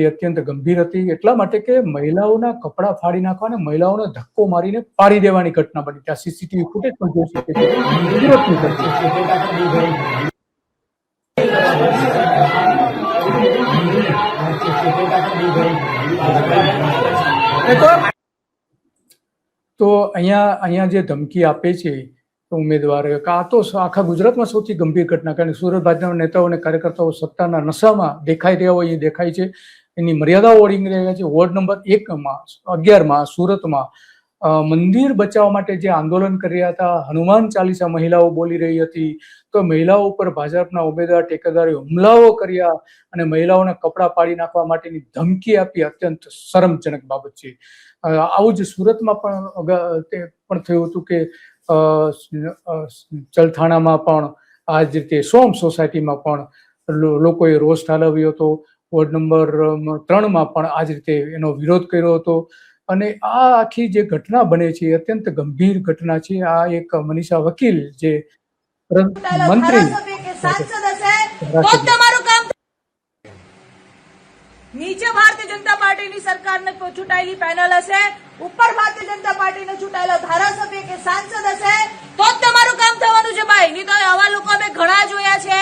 એ અત્યંત ગંભીર હતી, એટલા માટે કે મહિલાઓના કપડાં ફાડી નાખવા અને મહિલાઓને ધક્કો મારીને પાડી દેવાની ઘટના બની. ત્યાં સીસીટીવી ફૂટેજ પણ જોઈ શકે છે. સુરતની ઘટના. તો અહીંયા જે ધમકી આપે છે ઉમેદવાર, આ તો આખા ગુજરાતમાં સૌથી ગંભીર ઘટના, કારણ કે સુરત ભાજપના નેતાઓ અને કાર્યકર્તાઓ સત્તાના નશામાં દેખાઈ રહ્યા હોય એ દેખાય છે, એની મર્યાદાઓ ઓળંગી રહ્યા છે. વોર્ડ નંબર 11માં સુરતમાં મંદિર બચાવવા માટે જે આંદોલન કરી રહ્યા હતા, હનુમાન ચાલીસા મહિલાઓ બોલી રહી હતી, તો મહિલાઓ ઉપર ભાજપના ઉમેદવાર ટેકેદારે હુમલાઓ કર્યા અને મહિલાઓને કપડાં પાડી નાખવા માટેની ધમકી આપી. અત્યંત શરમજનક બાબત છે. આવું જ સુરતમાં પણ થયું હતું કે ચલથાણામાં પણ આ જ રીતે સોમ સોસાયટીમાં પણ લોકોએ રોષ ઠાલવ્યો હતો. વોર્ડ નંબર 3માં પણ આ જ રીતે એનો વિરોધ કર્યો હતો. અને આ આખી જે ઘટના બને છે એ અત્યંત ગંભીર ઘટના છે. આ એક મનીષા વકીલ જે મંત્રી નીચે ભારતીય જનતા પાર્ટીની સરકારને ચૂંટાયેલી પેનલ હશે, ઉપર ભારતીય જનતા પાર્ટીને ચૂંટાયેલો ધારાસભ્ય કે સાંસદ હશે, તો જ તમારું કામ થવાનું છે ભાઈ. નહીં તો આવા લોકો અમે ઘણા જોયા છે